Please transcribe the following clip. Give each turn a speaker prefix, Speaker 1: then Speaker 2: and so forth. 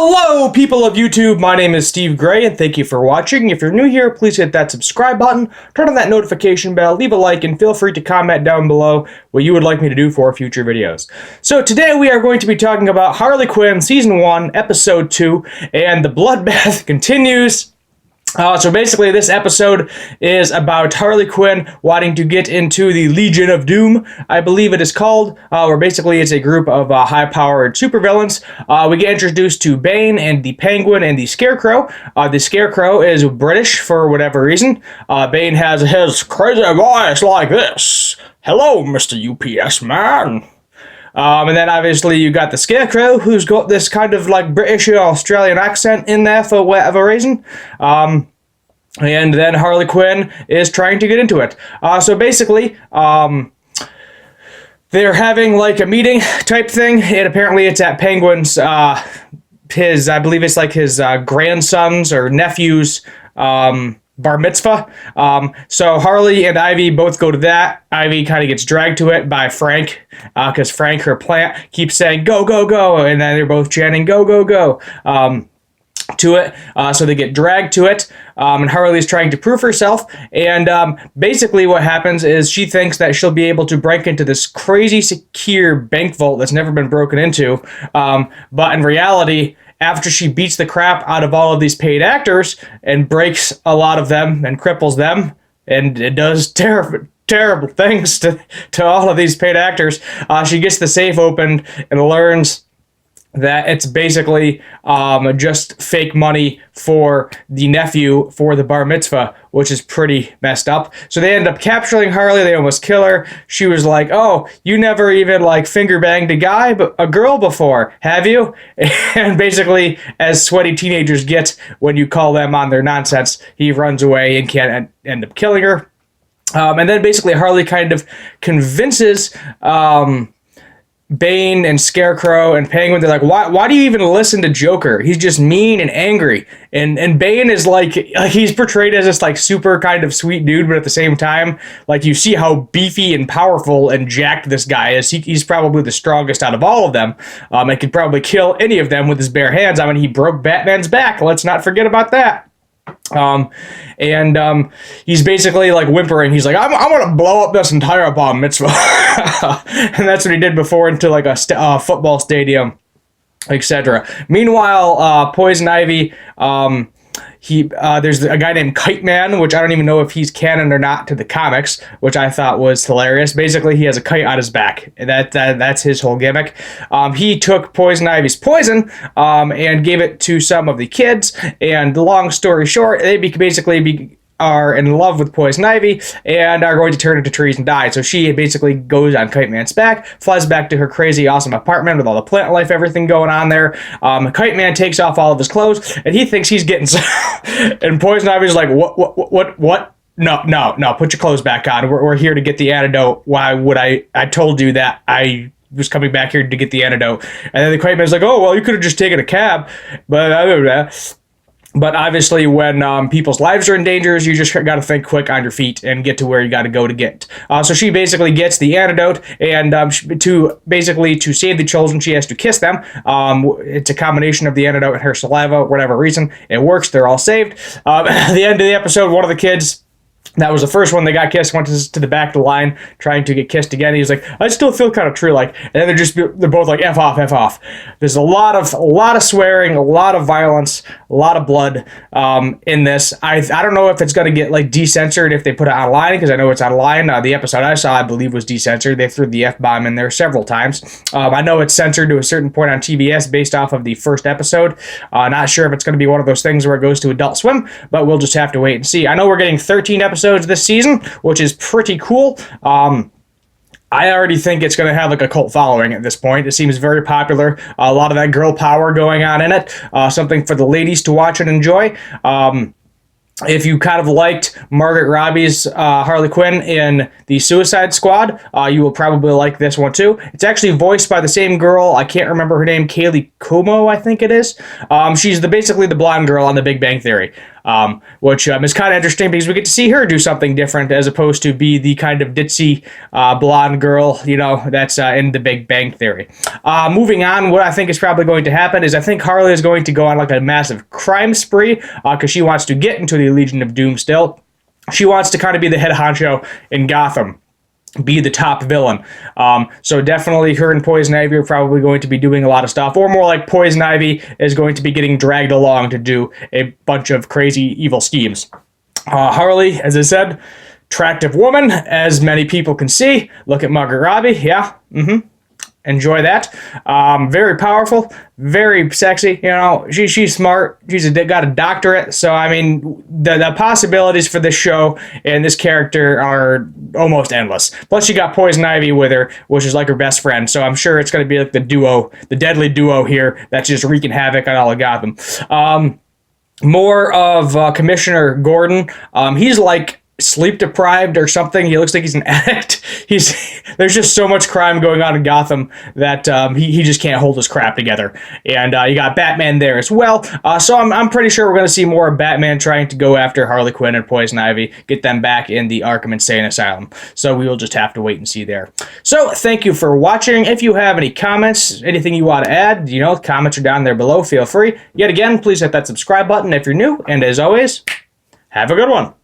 Speaker 1: Hello, people of YouTube. My name is Steve Gray, and thank you for watching. If you're new here, please hit that subscribe button, turn on that notification bell, leave a like, and feel free to comment down below what you would like me to do for future videos. So today we are going to be talking about Harley Quinn Season 1, Episode 2, and the bloodbath continues. So basically, this episode is about Harley Quinn wanting to get into the Legion of Doom, I believe it is called, where basically it's a group of high-powered supervillains. We get introduced to Bane and the Penguin and the Scarecrow. The Scarecrow is British for whatever reason. Bane has his crazy voice like this. Hello, Mr. UPS man. And then obviously you got the Scarecrow, who's got this kind of like British or Australian accent in there for whatever reason. And then Harley Quinn is trying to get into it. So basically, they're having like a meeting type thing, and apparently it's at Penguin's, I believe it's like his grandson's or nephew's, bar mitzvah. So Harley and Ivy both go to that. Ivy kind of gets dragged to it by Frank, because Frank, her plant, keeps saying, go, go, go, and then they're both chanting, go, go, go, to it. So they get dragged to it, and Harley's trying to prove herself, and basically what happens is she thinks that she'll be able to break into this crazy secure bank vault that's never been broken into, but in reality, after she beats the crap out of all of these paid actors and breaks a lot of them and cripples them, and it does terrible things to all of these paid actors, she gets the safe opened and learns that it's basically just fake money for the nephew for the bar mitzvah, which is pretty messed up. So they end up capturing Harley. They almost kill her. She was like, oh, you never even like finger banged a girl before, have you? And basically, as sweaty teenagers get when you call them on their nonsense, he runs away and can't end up killing her. And then basically Harley kind of convinces Bane and Scarecrow and Penguin. They're like, why do you even listen to Joker? He's just mean and angry. And Bane is like he's portrayed as this like super kind of sweet dude, but at the same time, like you see how beefy and powerful and jacked this guy is. He's probably the strongest out of all of them. And could probably kill any of them with his bare hands. I mean, he broke Batman's back. Let's not forget about that. He's basically like whimpering. He's like, I'm gonna blow up this entire bar mitzvah. And that's what he did before into like a football stadium, etc. Meanwhile, Poison Ivy, there's a guy named Kite Man, which I don't even know if he's canon or not to the comics, which I thought was hilarious. Basically, he has a kite on his back. That's his whole gimmick. He took Poison Ivy's poison and gave it to some of the kids. And the long story short, they are in love with Poison Ivy and are going to turn into trees and die. So she basically goes on Kite Man's back, flies back to her crazy awesome apartment with all the plant life, everything going on there. Kite Man takes off all of his clothes and he thinks he's getting and Poison Ivy's like, what? No, put your clothes back on. We're here to get the antidote. Why would I told you that I was coming back here to get the antidote. And then the Kite Man's like, oh, well, you could have just taken a cab. But obviously, when people's lives are in danger, you just got to think quick on your feet and get to where you got to go to get. So she basically gets the antidote, and to save the children, she has to kiss them. It's a combination of the antidote and her saliva, whatever reason. It works. They're all saved. At the end of the episode, one of the kids, that was the first one that got kissed, went to the back of the line trying to get kissed again. He's like, I still feel kind of true-like. And then they're both like, F off. There's a lot of swearing, a lot of violence, a lot of blood in this. I don't know if it's going to get like decensored if they put it online, because I know it's online. The episode I saw, I believe, was decensored. They threw the F-bomb in there several times. I know it's censored to a certain point on TBS based off of the first episode. Not sure if it's going to be one of those things where it goes to Adult Swim, but we'll just have to wait and see. I know we're getting 13 episodes this season, which is pretty cool. I already think it's going to have like a cult following at this point. It seems very popular. A lot of that girl power going on in it. Something for the ladies to watch and enjoy. If you kind of liked Margaret Robbie's Harley Quinn in the Suicide Squad, you will probably like this one too. It's actually voiced by the same girl. I can't remember her name. Kaylee Cuomo, I think it is. She's basically the blonde girl on The Big Bang Theory. which is kind of interesting because we get to see her do something different as opposed to be the kind of ditzy blonde girl, that's in the Big Bang Theory. Moving on, what I think is probably going to happen is I think Harley is going to go on like a massive crime spree because she wants to get into the Legion of Doom still. She wants to kind of be the head honcho in Gotham, be the top villain. So definitely her and Poison Ivy are probably going to be doing a lot of stuff, or more like Poison Ivy is going to be getting dragged along to do a bunch of crazy evil schemes. Harley, as I said, attractive woman, as many people can see. Look at Margaret Robbie. Yeah. Enjoy that. Very powerful, very sexy. She's smart. She's got a doctorate. So I mean, the possibilities for this show and this character are almost endless. Plus, she got Poison Ivy with her, which is like her best friend. So I'm sure it's going to be like the deadly duo here that's just wreaking havoc on all of Gotham. More of Commissioner Gordon. He's like sleep deprived or something. He looks like he's an addict. There's just so much crime going on in Gotham that he just can't hold his crap together. And you got Batman there as well. So I'm pretty sure we're going to see more of Batman trying to go after Harley Quinn and Poison Ivy, get them back in the Arkham Insane Asylum. So we will just have to wait and see there. So thank you for watching. If you have any comments, anything you want to add, comments are down there below. Feel free. Yet again, please hit that subscribe button if you're new. And as always, have a good one.